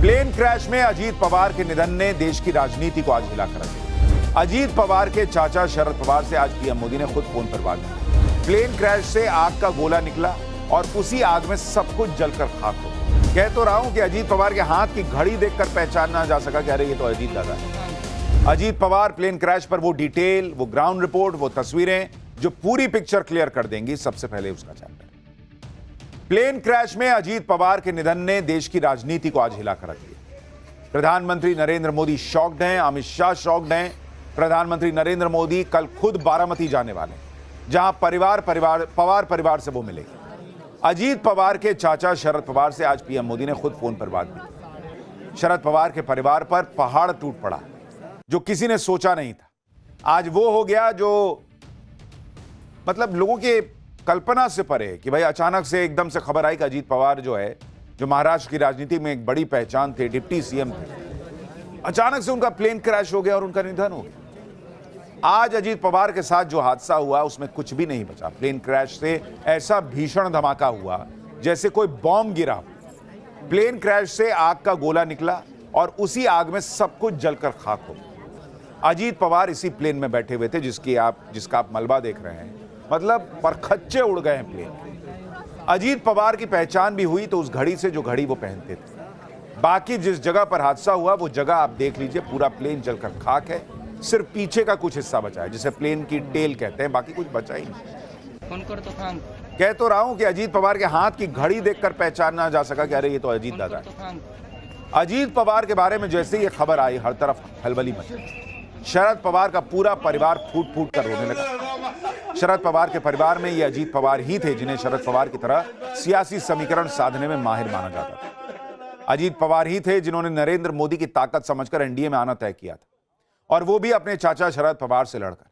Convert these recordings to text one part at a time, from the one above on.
Plane crash में अजीत पवार के निधन ने देश की राजनीति को आज हिलाकर रख दिया। अजीत पवार के चाचा शरद पवार से आज पीएम मोदी ने खुद फोन पर बात की। प्लेन क्रैश से आग का गोला निकला और उसी आग में सब कुछ जलकर खाक हो गया। कह तो रहा हूं कि अजीत पवार के हाथ की घड़ी देखकर पहचाना जा सका कि अरे ये तो अजीत दादा है। अजीत पवार प्लेन क्रैश पर वो डिटेल, वो ग्राउंड रिपोर्ट, वो तस्वीरें जो पूरी पिक्चर क्लियर कर देंगी। सबसे पहले उसका चैप्टर। प्लेन क्रैश में अजीत पवार के निधन ने देश की राजनीति को आज हिलाकर रख दिया। प्रधानमंत्री नरेंद्र मोदी शॉक्ड हैं, अमित शाह शॉक्ड हैं। प्रधानमंत्री नरेंद्र मोदी कल खुद बारामती जाने वाले हैं, जहां पवार परिवार से वो मिलेंगे। अजीत पवार के चाचा शरद पवार से आज पीएम मोदी ने खुद फोन पर बात की। शरद पवार के परिवार पर पहाड़ टूट पड़ा, जो किसी ने सोचा नहीं था। आज वो हो गया जो मतलब लोगों के कल्पना से परे है कि भाई अचानक से एकदम से खबर आई कि अजीत पवार जो है, जो महाराष्ट्र की राजनीति में एक बड़ी पहचान थे, डिप्टी सीएम थे, अचानक से उनका प्लेन क्रैश हो गया और उनका निधन हो गया। आज अजीत पवार के साथ जो हादसा हुआ उसमें कुछ भी नहीं बचा। प्लेन क्रैश से ऐसा भीषण धमाका हुआ जैसे कोई बॉम्ब गिरा। प्लेन क्रैश से आग का गोला निकला और उसी आग में सब कुछ जलकर खाक हो गया। अजीत पवार इसी प्लेन में बैठे हुए थे जिसका आप मलबा देख रहे हैं। मतलब परखच्चे उड़ गए हैं प्लेन। अजीत पवार की पहचान भी हुई तो उस घड़ी से जो घड़ी वो पहनते थे। बाकी जिस जगह पर हादसा हुआ वो जगह आप देख लीजिए, पूरा प्लेन जलकर खाक है। सिर्फ पीछे का कुछ हिस्सा बचा है, जिसे प्लेन की टेल कहते हैं, बाकी कुछ बचा ही नहीं। कह तो रहा हूं कि अजीत पवार के हाथ की घड़ी देखकर पहचाना जा सका कि अरे ये तो अजीत दादा है। अजीत पवार के बारे में जैसे ही ये खबर आई, हर तरफ खलबली मची। शरद पवार का पूरा परिवार फूट फूट कर रोने लगा। शरद पवार के परिवार में ये अजीत पवार ही थे जिन्हें शरद पवार की तरह सियासी समीकरण साधने में माहिर माना जाता था। अजीत पवार ही थे जिन्होंने नरेंद्र मोदी की ताकत समझकर एनडीए में आना तय किया था, और वो भी अपने चाचा शरद पवार से लड़कर।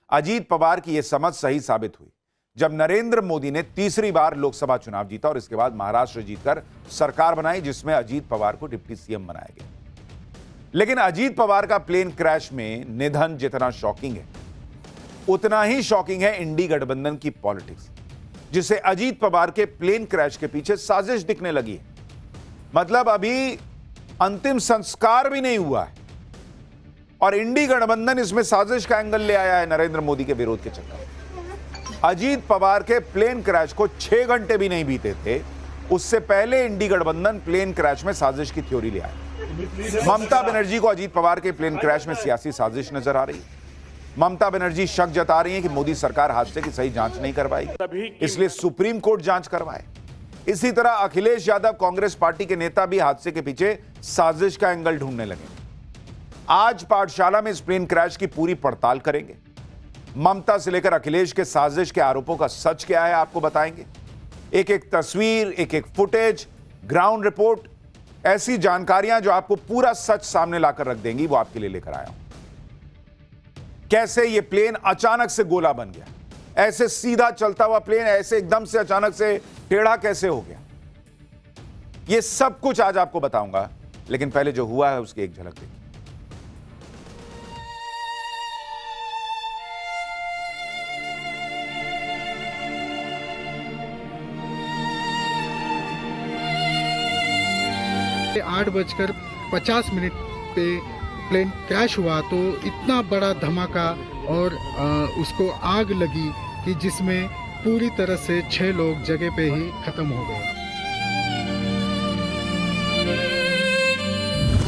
अजीत पवार की यह समझ सही साबित हुई जब नरेंद्र मोदी ने तीसरी बार लोकसभा चुनाव जीता और इसके बाद महाराष्ट्र जीतकर सरकार बनाई, जिसमें अजीत पवार को डिप्टी सीएम बनाया गया। लेकिन अजीत पवार का प्लेन क्रैश में निधन जितना शॉकिंग है, उतना ही शॉकिंग है इंडी गठबंधन की पॉलिटिक्स, जिसे अजीत पवार के प्लेन क्रैश के पीछे साजिश दिखने लगी है। मतलब अभी अंतिम संस्कार भी नहीं हुआ है और इंडी गठबंधन इसमें साजिश का एंगल ले आया है नरेंद्र मोदी के विरोध के चक्कर में। अजीत पवार के प्लेन क्रैश को 6 घंटे भी नहीं बीते थे, उससे पहले इंडी गठबंधन प्लेन क्रैश में साजिश की थ्योरी ले आया। ममता बनर्जी को अजीत पवार के प्लेन क्रैश में सियासी साजिश नजर आ रही है। ममता बनर्जी शक जता रही है कि मोदी सरकार हादसे की सही जांच नहीं करवाएगी, इसलिए सुप्रीम कोर्ट जांच करवाए। इसी तरह अखिलेश यादव, कांग्रेस पार्टी के नेता, भी हादसे के पीछे साजिश का एंगल ढूंढने लगे। आज पाठशाला में इस प्लेन क्रैश की पूरी पड़ताल करेंगे। ममता से लेकर अखिलेश के साजिश के आरोपों का सच क्या है आपको बताएंगे। एक एक तस्वीर, एक एक फुटेज, ग्राउंड रिपोर्ट, ऐसी जानकारियां जो आपको पूरा सच सामने लाकर रख देंगी, वो आपके लिए लेकर आया हूं। कैसे ये प्लेन अचानक से गोला बन गया, ऐसे सीधा चलता हुआ प्लेन ऐसे एकदम से अचानक से टेढ़ा कैसे हो गया, ये सब कुछ आज आपको बताऊंगा। लेकिन पहले जो हुआ है उसकी एक झलक देखिए। आठ 8:50 पे प्लेन क्रैश हुआ तो इतना बड़ा धमाका और उसको आग लगी कि जिसमें पूरी तरह से 6 लोग जगह पे ही खत्म हो गए।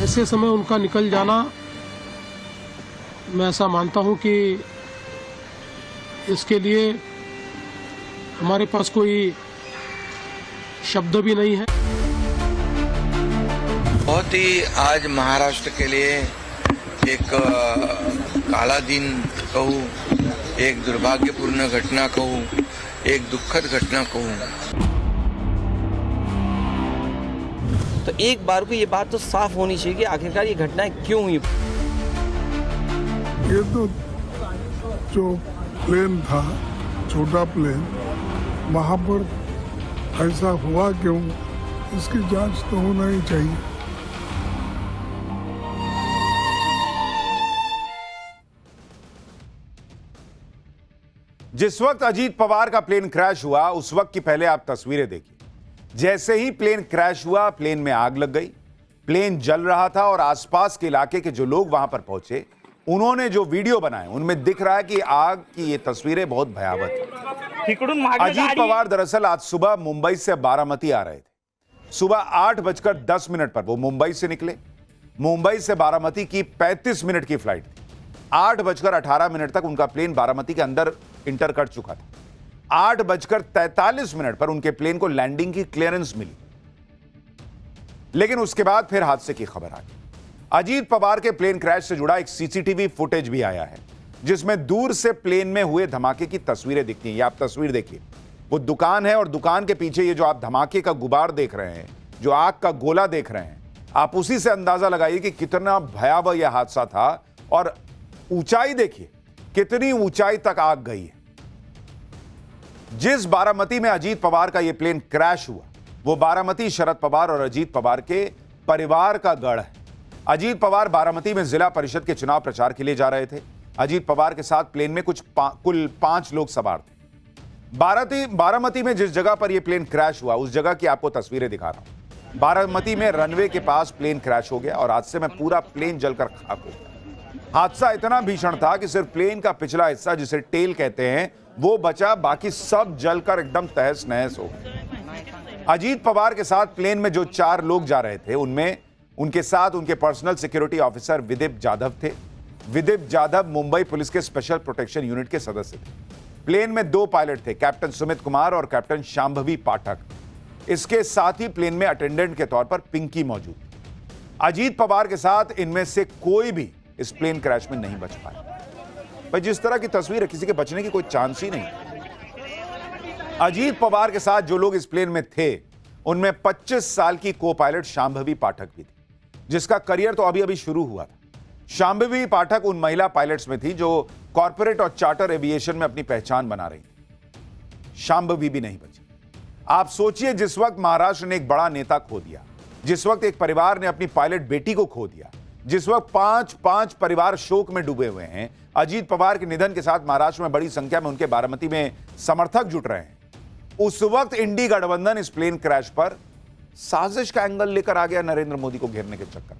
ऐसे समय उनका निकल जाना, मैं ऐसा मानता हूं कि इसके लिए हमारे पास कोई शब्द भी नहीं है। बहुत ही आज महाराष्ट्र के लिए एक काला दिन कहूँ, एक दुर्भाग्यपूर्ण घटना कहूँ, एक दुखद घटना कहूँ। तो एक बार को ये बात तो साफ होनी चाहिए कि आखिरकार ये घटना क्यों हुई। ये तो जो प्लेन था, छोटा प्लेन, वहाँ पर ऐसा हुआ क्यों, इसकी जांच तो होना ही चाहिए। जिस वक्त अजीत पवार का प्लेन क्रैश हुआ उस वक्त की पहले आप तस्वीरें देखिए। जैसे ही प्लेन क्रैश हुआ, प्लेन में आग लग गई। प्लेन जल रहा था और आसपास के इलाके के जो लोग वहां पर पहुंचे, उन्होंने जो वीडियो बनाए उनमें दिख रहा है कि आग की ये तस्वीरें बहुत भयावह थी। अजीत पवार दरअसल आज सुबह मुंबई से बारामती आ रहे थे। सुबह 8:10 पर वो मुंबई से निकले। मुंबई से बारामती की 35 मिनट की फ्लाइट थी। 8:18 तक उनका प्लेन बारामती के अंदर इंटर कर चुका था। 8:43 पर उनके प्लेन को लैंडिंग की क्लियरेंस मिली, लेकिन उसके बाद फिर हादसे की खबर आ गई। अजीत पवार के प्लेन क्रैश से जुड़ा एक सीसीटीवी फुटेज भी आया है, जिसमें दूर से प्लेन में हुए धमाके की तस्वीरें दिखती हैं। ये आप तस्वीर देखिए, वो दुकान है और दुकान के पीछे ये जो आप धमाके का गुबार देख रहे हैं, जो आग का गोला देख रहे हैं, आप उसी से अंदाजा लगाइए कि कितना भयावह यह हादसा था। और ऊंचाई देखिए, कितनी ऊंचाई तक आग गई है। जिस बारामती में अजीत पवार का यह प्लेन क्रैश हुआ, वो बारामती शरद पवार और अजीत पवार के परिवार का गढ़ है। अजीत पवार बारामती में जिला परिषद के चुनाव प्रचार के लिए जा रहे थे। अजीत पवार के साथ प्लेन में कुल 5 लोग सवार थे। बारामती में जिस जगह पर यह प्लेन क्रैश हुआ, उस जगह की आपको तस्वीरें दिखा रहा हूं। बारामती में रनवे के पास प्लेन क्रैश हो गया और हादसे में पूरा प्लेन जलकर खाक हो गया। हादसा इतना भीषण था कि सिर्फ प्लेन का पिछला हिस्सा, जिसे टेल कहते हैं, वो बचा, बाकी सब जलकर एकदम तहस नहस हो गए। अजीत पवार के साथ प्लेन में जो 4 लोग जा रहे थे, उनमें उनके साथ उनके पर्सनल सिक्योरिटी ऑफिसर विदिप जाधव थे। विदिप जाधव मुंबई पुलिस के स्पेशल प्रोटेक्शन यूनिट के सदस्य थे। प्लेन में 2 पायलट थे, कैप्टन सुमित कुमार और कैप्टन शांभवी पाठक। इसके साथ ही प्लेन में अटेंडेंट के तौर पर पिंकी मौजूद थी। अजीत पवार के साथ इनमें से कोई भी इस प्लेन क्रैश में नहीं बच पाया। भाई, जिस तरह की तस्वीर है, किसी के बचने की कोई चांस ही नहीं। अजीत पवार के साथ जो लोग इस प्लेन में थे, उनमें 25 साल की को पायलट शांभवी पाठक भी थी, जिसका करियर तो अभी अभी शुरू हुआ था। शांभवी पाठक उन महिला पायलट्स में थी जो कॉर्पोरेट और चार्टर एविएशन में अपनी पहचान बना रही थी। शांभवी भी नहीं बची। आप सोचिए, जिस वक्त महाराष्ट्र ने एक बड़ा नेता खो दिया, जिस वक्त एक परिवार ने अपनी पायलट बेटी को खो दिया, जिस वक्त 5 परिवार शोक में डूबे हुए हैं, अजीत पवार के निधन के साथ महाराष्ट्र में बड़ी संख्या में उनके बारामती में समर्थक जुट रहे हैं, उस वक्त इंडी गठबंधन इस प्लेन क्रैश पर साजिश का एंगल लेकर आ गया नरेंद्र मोदी को घेरने के चक्कर।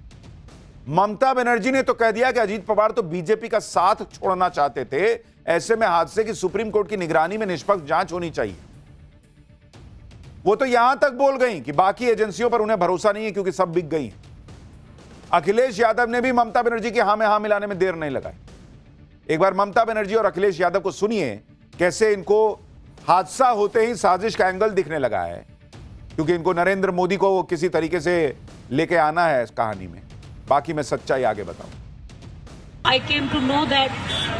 ममता बनर्जी ने तो कह दिया कि अजीत पवार तो बीजेपी का साथ छोड़ना चाहते थे, ऐसे में हादसे की सुप्रीम कोर्ट की निगरानी में निष्पक्ष जांच होनी चाहिए। वो तो यहां तक बोल गई कि बाकी एजेंसियों पर उन्हें भरोसा नहीं है क्योंकि सब बिक गई हैं। अखिलेश यादव ने भी ममता बनर्जी की हां में हां मिलाने में देर नहीं लगाई। एक बार ममता बनर्जी और अखिलेश यादव को सुनिए, कैसे इनको हादसा होते ही साजिश का एंगल दिखने लगा है, क्योंकि इनको नरेंद्र मोदी को किसी तरीके से लेके आना है इस कहानी में। बाकी मैं सच्चाई आगे बताऊं। I came to know that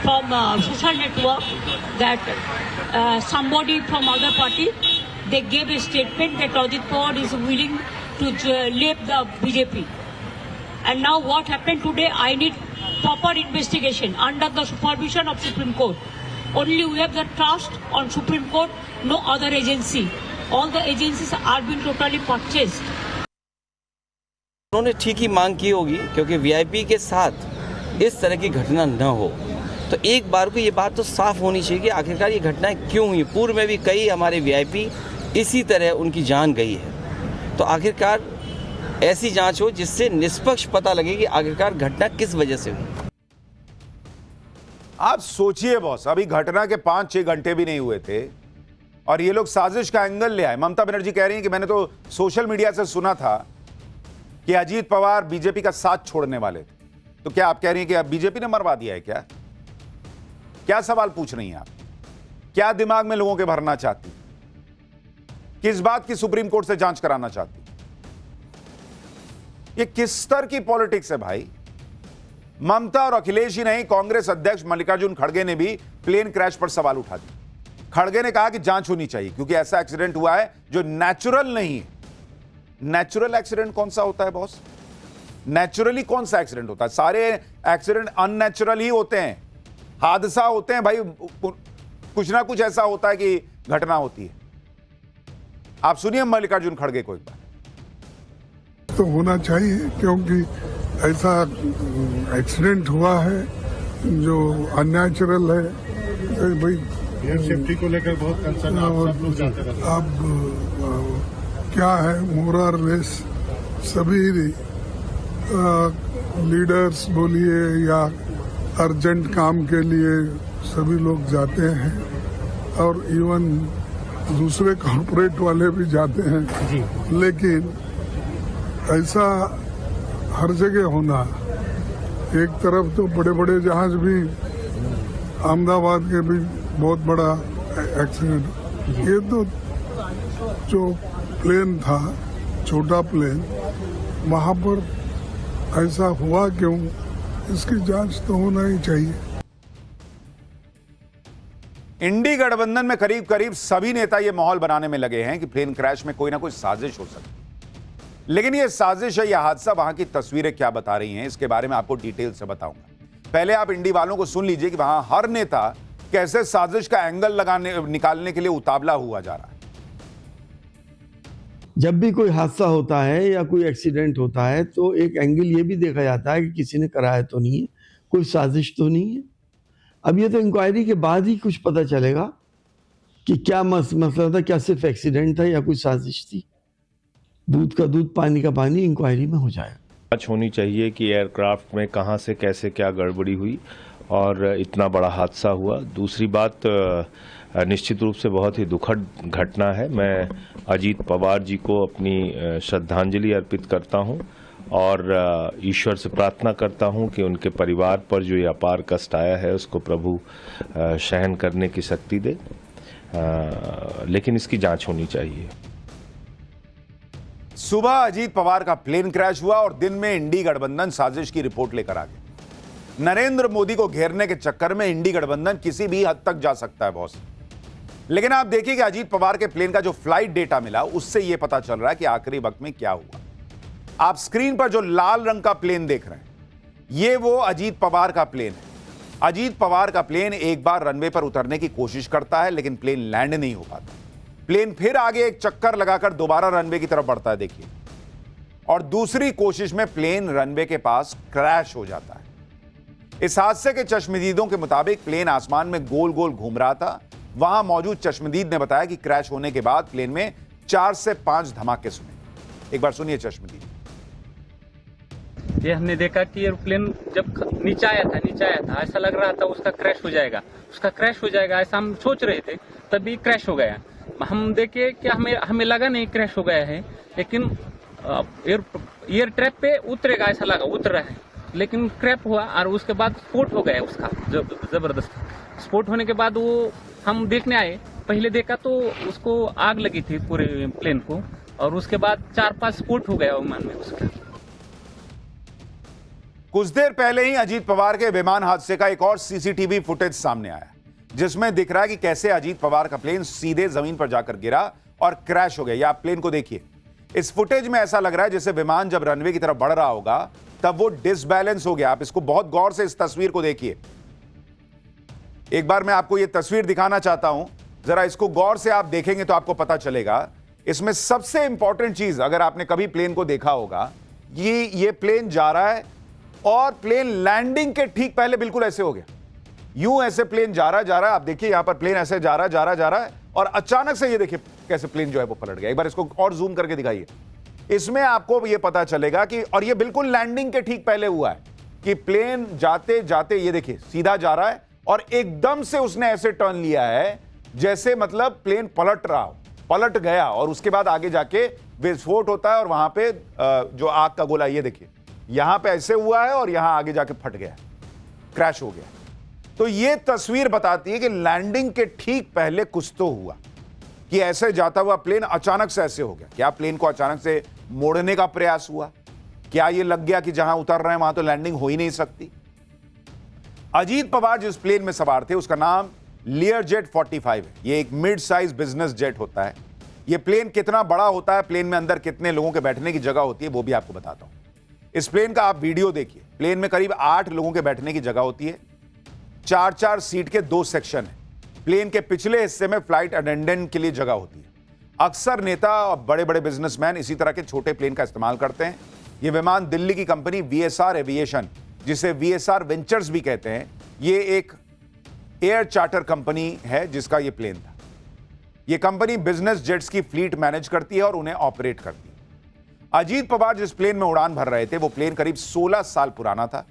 from social network that somebody from other party, they gave a statement that Ajit Pawar is willing to leave the BJP. And now what happened today? I need proper investigation under the supervision of Supreme Court. Only we have the trust on Supreme Court, no other agency. All the agencies are being totally purchased. उन्होंने ठीक ही मांग की होगी, क्योंकि VIP के साथ इस तरह की घटना न हो, तो एक बार को ये बात तो साफ होनी चाहिए कि आखिरकार ये घटनाएं क्यों हुई। पूर्व में भी कई हमारे वीआईपी इसी तरह उनकी जान गई है। तो आखिरकार ऐसी जांच हो जिससे निष्पक्ष पता लगे कि आखिरकार घटना किस वजह से हुई। आप सोचिए बॉस, अभी घटना के 5-6 घंटे भी नहीं हुए थे और ये लोग साजिश का एंगल ले आए। ममता बनर्जी कह रही हैं कि मैंने तो सोशल मीडिया से सुना था कि अजीत पवार बीजेपी का साथ छोड़ने वाले थे। तो क्या आप कह रही हैं कि अब बीजेपी ने मरवा दिया है क्या? क्या सवाल पूछ रही हैं आप? क्या दिमाग में लोगों के भरना चाहती? किस बात की सुप्रीम कोर्ट से जांच कराना चाहती? ये किस स्तर की पॉलिटिक्स है भाई? ममता और अखिलेश ही नहीं, कांग्रेस अध्यक्ष मल्लिकार्जुन खड़गे ने भी प्लेन क्रैश पर सवाल उठा दिया। खड़गे ने कहा कि जांच होनी चाहिए क्योंकि ऐसा एक्सीडेंट हुआ है जो नेचुरल नहीं है। नेचुरल एक्सीडेंट कौन सा होता है बॉस? नेचुरली कौन सा एक्सीडेंट होता है? सारे एक्सीडेंट अननेचुरल ही होते हैं, हादसा होते हैं भाई, कुछ ना कुछ ऐसा होता है कि घटना होती है। आप सुनिए मल्लिकार्जुन खड़गे को एक बार। तो होना चाहिए क्योंकि ऐसा एक्सीडेंट हुआ है जो अननेचुरल है, तो भाई सेफ्टी को लेकर बहुत कंसर्न अब क्या है, मोरलेस सभी लीडर्स बोलिए या अर्जेंट काम के लिए सभी लोग जाते हैं और इवन दूसरे कॉरपोरेट वाले भी जाते हैं जी। लेकिन ऐसा हर जगह होना, एक तरफ तो बड़े बड़े जहाज भी, अहमदाबाद के भी बहुत बड़ा एक्सीडेंट, ये तो जो प्लेन था, छोटा प्लेन, वहां पर ऐसा हुआ क्यों, इसकी जांच तो होना ही चाहिए। इंडी गठबंधन में करीब करीब सभी नेता ये माहौल बनाने में लगे हैं कि प्लेन क्रैश में कोई ना कोई साजिश हो सकती। लेकिन ये साजिश है, यह हादसा, वहां की तस्वीरें क्या बता रही हैं, इसके बारे में आपको डिटेल से बताऊंगा। पहले आप इंडी वालों को सुन लीजिए कि वहां हर नेता कैसे साजिश का एंगल निकालने के लिए उतावला हुआ जा रहा है। जब भी कोई हादसा होता है या कोई एक्सीडेंट होता है तो एक एंगल ये भी देखा जाता है कि किसी ने कराया तो नहीं है, कोई साजिश तो नहीं है। अब ये तो इंक्वायरी के बाद ही कुछ पता चलेगा कि क्या मसला था, क्या सिर्फ एक्सीडेंट था या कोई साजिश थी। दूध का दूध, पानी का पानी, इंक्वायरी में हो जाएगा। जांच होनी चाहिए कि एयरक्राफ्ट में कहां से कैसे क्या गड़बड़ी हुई और इतना बड़ा हादसा हुआ। दूसरी बात, निश्चित रूप से बहुत ही दुखद घटना है। मैं अजीत पवार जी को अपनी श्रद्धांजलि अर्पित करता हूं और ईश्वर से प्रार्थना करता हूं कि उनके परिवार पर जो ये अपार कष्ट आया है उसको प्रभु सहन करने की शक्ति दे, लेकिन इसकी जांच होनी चाहिए। सुबह अजीत पवार का प्लेन क्रैश हुआ और दिन में इंडी गठबंधन साजिश की रिपोर्ट लेकर आ गए। नरेंद्र मोदी को घेरने के चक्कर में इंडी गठबंधन किसी भी हद तक जा सकता है बॉस। लेकिन आप देखिए कि अजीत पवार के प्लेन का जो फ्लाइट डेटा मिला उससे यह पता चल रहा है कि आखिरी वक्त में क्या हुआ। आप स्क्रीन पर जो लाल रंग का प्लेन देख रहे हैं, यह वो अजीत पवार का प्लेन है। अजीत पवार का प्लेन एक बार रनवे पर उतरने की कोशिश करता है लेकिन प्लेन लैंड नहीं हो पाता। प्लेन फिर आगे एक चक्कर लगाकर दोबारा रनवे की तरफ बढ़ता है, देखिए, और दूसरी कोशिश में प्लेन रनवे के पास क्रैश हो जाता है। इस हादसे के चश्मदीदों के मुताबिक प्लेन आसमान में गोल गोल घूम रहा था। वहां मौजूद चश्मदीद ने बताया कि क्रैश होने के बाद प्लेन में 4 से 5 धमाके सुने। एक बार सुनिए चश्मदीद। ये हमने देखा कि एयरप्लेन जब नीचे आया था ऐसा लग रहा था उसका क्रैश हो जाएगा ऐसा हम सोच रहे थे, तभी क्रैश हो गया। हम देखे कि हमें लगा नहीं क्रैश हो गया है, लेकिन एयर ट्रैप पे उतरेगा ऐसा लगा, उतर रहा है, लेकिन क्रैश हुआ और उसके बाद स्फोट हो गया उसका जबरदस्त। स्फोट होने के बाद वो हम देखने आए, पहले देखा तो उसको आग लगी थी पूरे प्लेन को, और उसके बाद 4-5 स्फोट हो गया विमान में उसका। कुछ देर पहले ही अजीत पवार के विमान हादसे का एक और सीसीटीवी फुटेज सामने आया, जिसमें दिख रहा है कि कैसे अजीत पवार का प्लेन सीधे जमीन पर जाकर गिरा और क्रैश हो गया। या आप प्लेन को देखिए, इस फुटेज में ऐसा लग रहा है जैसे विमान जब रनवे की तरफ बढ़ रहा होगा तब वो डिसबैलेंस हो गया। आप इसको बहुत गौर से इस तस्वीर को देखिए। एक बार मैं आपको यह तस्वीर दिखाना चाहता हूं, जरा इसको गौर से आप देखेंगे तो आपको पता चलेगा। इसमें सबसे इंपॉर्टेंट चीज, अगर आपने कभी प्लेन को देखा होगा, ये प्लेन जा रहा है और प्लेन लैंडिंग के ठीक पहले बिल्कुल ऐसे हो गया। यूं ऐसे प्लेन जा रहा है, आप देखिए यहां पर प्लेन ऐसे जा रहा है और अचानक से ये देखिए कैसे प्लेन जो है वो पलट गया। एक बार इसको और जूम करके दिखाइए। इसमें आपको ये पता चलेगा कि, और ये बिल्कुल लैंडिंग के ठीक पहले हुआ है, कि प्लेन जाते जाते ये देखिए सीधा जा रहा है और एकदम से उसने ऐसे टर्न लिया है जैसे मतलब प्लेन पलट गया और उसके बाद आगे जाके विस्फोट होता है और वहां पे जो आग का गोला, ये देखिए यहां पे ऐसे हुआ है और यहां आगे जाके फट गया, क्रैश हो गया। तो ये तस्वीर बताती है कि लैंडिंग के ठीक पहले कुछ तो हुआ, कि ऐसे जाता हुआ प्लेन अचानक से ऐसे हो गया। क्या प्लेन को अचानक से मोड़ने का प्रयास हुआ? क्या ये लग गया कि जहां उतर रहे हैं वहां तो लैंडिंग हो ही नहीं सकती? अजीत पवार जिस प्लेन में सवार थे उसका नाम लियरजेट 45 है। ये एक मिड साइज बिजनेस जेट होता है। ये प्लेन कितना बड़ा होता है, प्लेन में अंदर कितने लोगों के बैठने की जगह होती है, वो भी आपको बताता हूं। इस प्लेन का आप वीडियो देखिए। प्लेन में करीब 8 लोगों के बैठने की जगह होती है। 4-4 सीट के 2 सेक्शन है। प्लेन के पिछले हिस्से में फ्लाइट अटेंडेंट के लिए जगह होती है। अक्सर नेता और बड़े बड़े बिजनेसमैन इसी तरह के छोटे प्लेन का इस्तेमाल करते हैं। यह विमान दिल्ली की कंपनी VSR एविएशन, जिसे VSR वेंचर्स भी कहते हैं, ये एक एयर चार्टर कंपनी है जिसका ये प्लेन था। यह कंपनी बिजनेस जेट्स की फ्लीट मैनेज करती है और उन्हें ऑपरेट करती है। अजीत पवार जिस प्लेन में उड़ान भर रहे थे वो प्लेन करीब 16 साल पुराना था।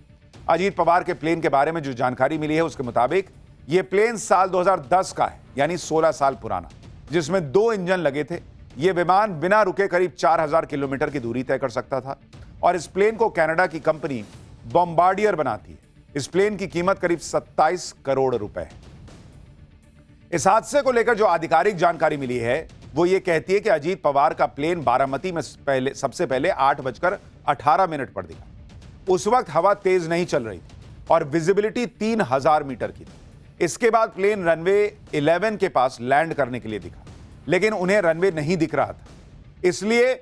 अजीत पवार के प्लेन के बारे में जो जानकारी मिली है उसके मुताबिक यह प्लेन साल 2010 का है, यानी 16 साल पुराना, जिसमें 2 इंजन लगे थे। यह विमान बिना रुके करीब 4000 किलोमीटर की दूरी तय कर सकता था और इस प्लेन को कनाडा की कंपनी बॉम्बार्डियर बनाती है। इस प्लेन की कीमत करीब 27 करोड़ रुपए है। इस हादसे को लेकर जो आधिकारिक जानकारी मिली है वो ये कहती है कि अजीत पवार का प्लेन बारामती में सबसे पहले 8:18 पर दिखा। उस वक्त हवा तेज नहीं चल रही थी और विजिबिलिटी 3000 मीटर की थी। इसके बाद प्लेन रनवे 11 के पास लैंड करने के लिए दिखा, लेकिन उन्हें रनवे नहीं दिख रहा था, इसलिए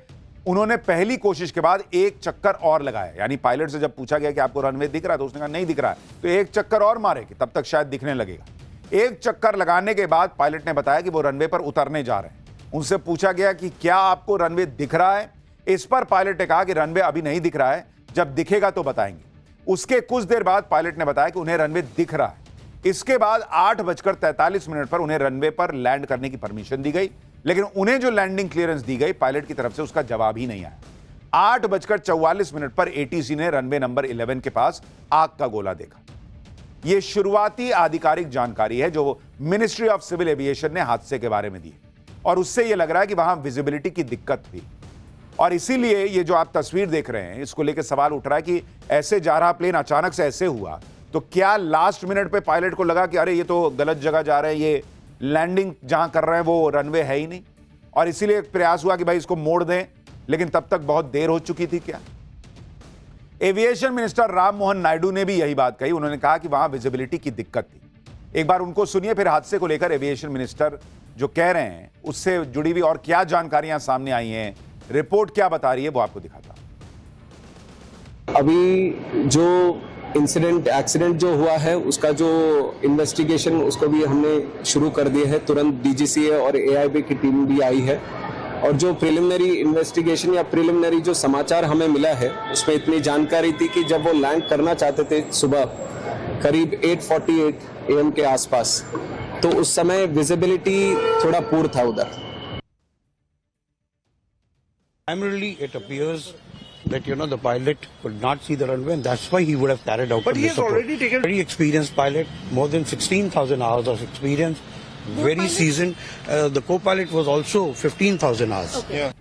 उन्होंने पहली कोशिश के बाद एक चक्कर और लगाया। यानी पायलट से जब पूछा गया कि आपको रनवे दिख रहा है तो उसने कहा नहीं दिख रहा है, तो एक चक्कर और मारे कि तब तक शायद दिखने लगेगा। एक चक्कर लगाने के बाद पायलट ने बताया कि वो रनवे पर उतरने जा रहे हैं। उनसे पूछा गया कि क्या आपको रनवे दिख रहा है? इस पर पायलट ने कहा कि रनवे अभी नहीं दिख रहा है, जब दिखेगा तो बताएंगे। उसके कुछ देर बाद पायलट ने बताया कि उन्हें रनवे दिख रहा है। इसके बाद 8:43 पर उन्हें रनवे पर लैंड करने की परमिशन दी गई, लेकिन उन्हें जो लैंडिंग क्लियरेंस दी गई पायलट की तरफ से उसका जवाब ही नहीं आया। 8:44 पर एटीसी ने रनवे नंबर 11 के पास आग का गोला देखा। यह शुरुआती आधिकारिक जानकारी है जो मिनिस्ट्री ऑफ सिविल एविएशन ने हादसे के बारे में दी और उससे यह लग रहा है कि वहां विजिबिलिटी की दिक्कत थी और इसीलिए ये जो आप तस्वीर देख रहे हैं इसको लेकर सवाल उठ रहा है कि ऐसे जा रहा प्लेन अचानक से ऐसे हुआ तो क्या लास्ट मिनट पे पायलट को लगा कि अरे ये तो गलत जगह जा रहे हैं, ये लैंडिंग जहां कर रहे हैं वो रनवे है ही नहीं, और इसीलिए एक प्रयास हुआ कि भाई इसको मोड़ दें, लेकिन तब तक बहुत देर हो चुकी थी। क्या एविएशन मिनिस्टर राम मोहन नायडू ने भी यही बात कही। उन्होंने कहा कि वहां विजिबिलिटी की दिक्कत थी। एक बार उनको सुनिए, फिर हादसे को लेकर एविएशन मिनिस्टर जो कह रहे हैं उससे जुड़ी हुई और क्या जानकारियां सामने आई हैं, रिपोर्ट क्या बता रही है, वो आपको दिखाता हूं। अभी जो एक्सीडेंट जो हुआ है उसका जो इन्वेस्टिगेशन उसको भी हमने शुरू कर दिया है। तुरंत डीजीसीए और एआईबी की टीम भी आई है और जो प्रिलिमिनरी इन्वेस्टिगेशन या प्रिलिमिनरी जो समाचार हमें मिला है उसमें इतनी जानकारी थी कि जब वो लैंड करना चाहते थे सुबह करीब 8:48 AM के आसपास, तो उस समय विजिबिलिटी थोड़ा पूर था उधर। Primarily, it appears that the pilot could not see the runway, and that's why he would have carried out. But he has already taken. Very experienced pilot, more than 16,000 hours of experience, very seasoned. The co-pilot was also 15,000 hours. Okay. Yeah.